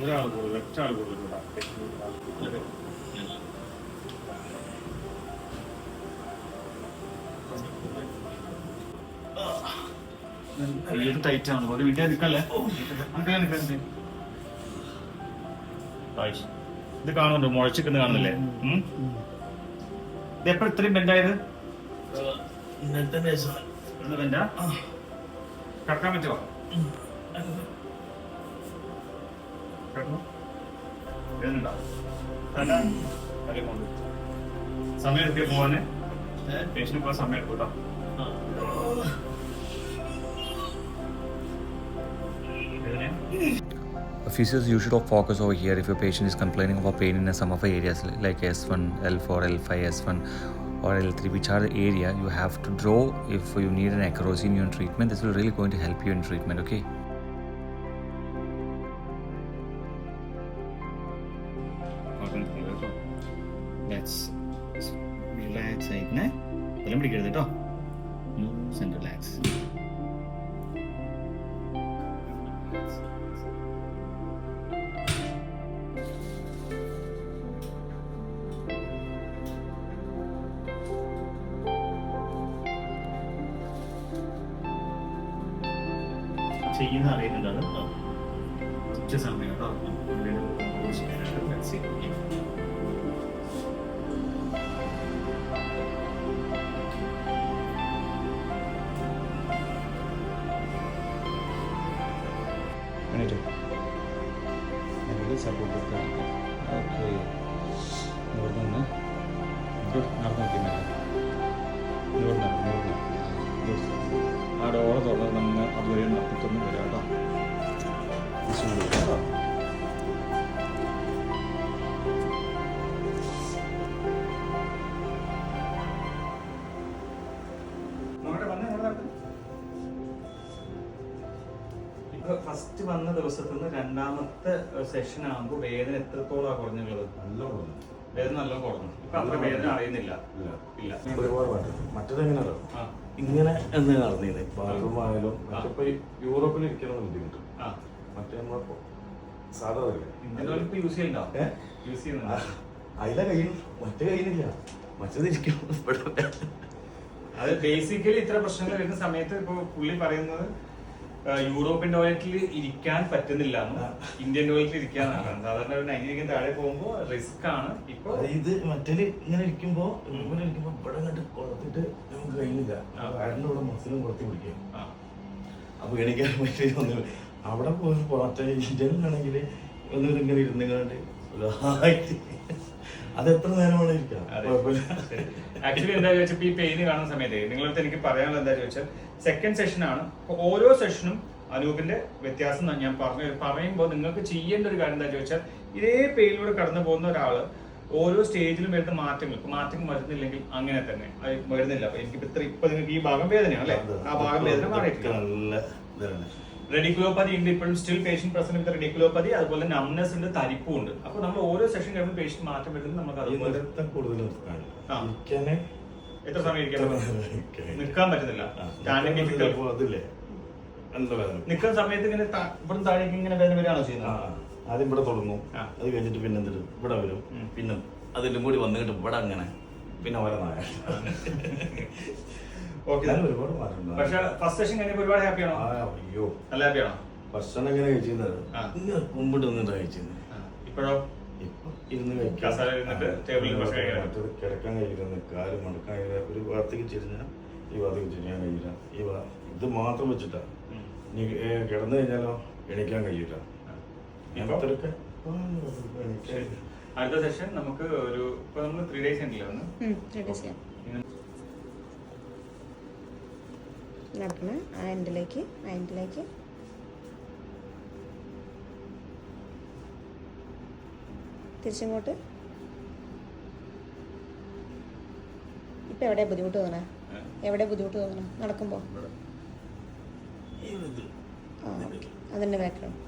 ഒരാൾ കൂടുതൽ ഒറ്റാൾ കൂടുതൽ ടൈറ്റ് ആണ് ഒരു വീട്ടിൽ നിൽക്കല്ലേ ഇത് കാണുന്നുണ്ടോ മുഴച്ചിക്കുന്ന കാണുന്നില്ലേ ഇത് എപ്പോഴും ഇത്രയും ബെൻഡായത് ബെൻഡാ കടക്കാൻ പറ്റുമോ സമയം എടുക്കുക പോവാന് പേഷ്യന് പോകാൻ സമയം എടുക്കും കേട്ടോ Physios, you should focus over here if your patient is complaining of a pain in some of the areas like S1, L4, L5, S1 or L3, which are the area you have to draw if you need an accuracy in your treatment. This will really going to help you in treatment, okay? Let's relax. Loose and relax. ചെയ്യുന്ന അറിയുന്നുണ്ടാണ് ഉച്ച സമയം കേട്ടോ support okay നടന്നു ആ door തുറന്ന് നമ്മൾ അതുവരെ നടത്തിത്തൊന്നും വരാം കേട്ടോ ഫസ്റ്റ് വന്ന ദിവസത്തിൽ നിന്ന് രണ്ടാമത്തെ സെഷൻ ആകുമ്പോൾ വേദന എത്രത്തോളം കുറഞ്ഞുള്ളത് വേദന നല്ല കുറഞ്ഞു ഇപ്പൊ അത്ര വേദന അറിയുന്നില്ല ഇല്ല മറ്റേതെങ്ങനെയാണോ ഇങ്ങനെ എന്ന് നടന്നിരുന്നേ ബാത്റൂം ആയാലും ഇപ്പൊ യൂറോപ്പിൽ ഇരിക്കണം ബുദ്ധിമുട്ട് മറ്റേ നമ്മളിപ്പോ സാധാ യൂസ് ചെയ്യുന്നുണ്ടോ യൂസ് ചെയ്യുന്നുണ്ടോ അതിലെ കയ്യിൽ മറ്റേ കയ്യിലില്ല മറ്റേത് ഇരിക്കും അത് ബേസിക്കലി ഇത്ര പ്രശ്നങ്ങൾ വരുന്ന സമയത്ത് ഇപ്പൊ പുള്ളി പറയുന്നത് യൂറോപ്യൻ ടോയ്ലറ്റിൽ ഇരിക്കാൻ പറ്റുന്നില്ല ഇന്ത്യൻ ടോയ്ലറ്റിൽ ഇരിക്കാന്നാണ് സാധാരണ ഒരു 90 താഴെ പോകുമ്പോ റിസ്ക് ആണ് ഇപ്പൊ ഇത് മറ്റേ ഇങ്ങനെ ഇരിക്കുമ്പോ ഇവിടെ കണ്ട് കൊടുത്തിട്ട് നമുക്ക് കഴിയുന്നില്ല വയറിന്റെ ഇവിടെ മസിലും കൊടുത്തി പിടിക്കും അപ്പൊ എണിക്കാൻ പറ്റില്ല അവിടെ പോയി മറ്റേ ഇന്ത്യയിലാണെങ്കിൽ ഒന്നും ഇങ്ങനെ ഇരുന്നുകൊണ്ട് അത് എത്ര നേരം വേണം ഇരിക്കാം ആക്ച്വലി എന്താ ചോദിച്ചാൽ ഈ പെയിന് കാണുന്ന സമയത്ത് നിങ്ങളടുത്ത് എനിക്ക് പറയാനുള്ളത് എന്താ ചോദിച്ചാൽ സെക്കൻഡ് സെഷൻ ആണ്. ഓരോ സെഷനും അനൂപിന്റെ വ്യത്യാസം ഞാൻ പറയുമ്പോൾ നിങ്ങൾക്ക് ചെയ്യേണ്ട ഒരു കാര്യം എന്താ ചോദിച്ചാൽ ഇതേ പെയിനിലൂടെ കടന്നു പോകുന്ന ഒരാള് ഓരോ സ്റ്റേജിലും വരുന്ന മാറ്റങ്ങൾ വരുന്നില്ലെങ്കിൽ അങ്ങനെ തന്നെ വരുന്നില്ല. എനിക്ക് ഇപ്പൊ നിങ്ങൾക്ക് ഈ ഭാഗം വേദനയാണ് അല്ലെ, ആ ഭാഗം വേദന മാറിയിട്ടില്ല. റെഡിക്കുലോപ്പതി ഉണ്ട് ഇപ്പോഴും സ്റ്റിൽ പേഷ്യന്റ് പ്രസന്റ് വിത്ത് റെഡിക്കുലോപ്പതി, അതുപോലെ നംനെസ് ഉണ്ട്, തരിപ്പും ഉണ്ട്. അപ്പൊ നമ്മൾ ഓരോ സെഷൻ കഴിയുമ്പോൾ പേഷ്യന്റ് മാറ്റം വരുന്നത് നമുക്ക് എത്ര സമയം നിൽക്കാൻ പറ്റുന്നില്ല. നിൽക്കുന്ന സമയത്ത് ഇങ്ങനെ ഇവിടെ താഴേക്ക് ഇങ്ങനെ വേദന വരികയാണോ ചെയ്യുന്നത്? ആദ്യം ഇവിടെ തുടങ്ങും, അത് കഴിഞ്ഞിട്ട് പിന്നെ എന്തിട്ട് ഇവിടെ വരും, പിന്നെ അതിലും കൂടി വന്നിട്ട് ഇവിടെ അങ്ങനെ പിന്നെ ഓരോ നായ. ഒരുപാട് മാറ്റം. പക്ഷെ ഫസ്റ്റ് സെഷൻ കഴിഞ്ഞപ്പോൾ ഒരുപാട് ഹാപ്പിയാണോ? അയ്യോ നല്ല ഹാപ്പിയാണോ? ഭക്ഷണം എങ്ങനെ കഴിച്ചിരുന്നത് മുമ്പിട്ട് വന്നിട്ട് കഴിച്ചിരുന്നത്. ഇപ്പോഴോ? ഇപ്പൊ ഇരുന്ന് കഴിക്കാൻ കിടക്കാൻ കഴിയില്ല, കാല് മടക്കാൻ കഴിയില്ല, ഒരു ഭാഗത്തേക്ക് ചെരിഞ്ഞാൽ ഈ ഭാഗത്തേക്ക് ചെരിയാൻ കഴിയില്ല. ഇത് മാത്രം വെച്ചിട്ടാ. ഇനി കിടന്നു കഴിഞ്ഞാലോ എണീക്കാൻ കഴിയില്ല. അടുത്ത സെഷൻ നമുക്ക് ഒരു ഇപ്പൊ നമ്മൾ 3 days ഉണ്ടല്ലോ നടക്കണേ ആ എൻഡിലേക്ക് തിരിച്ചിങ്ങോട്ട്. ഇപ്പൊ എവിടെയാ ബുദ്ധിമുട്ട് തോന്നണേ? നടക്കുമ്പോ അതിന്റെ ബാക്ക്ഗ്രൗണ്ട്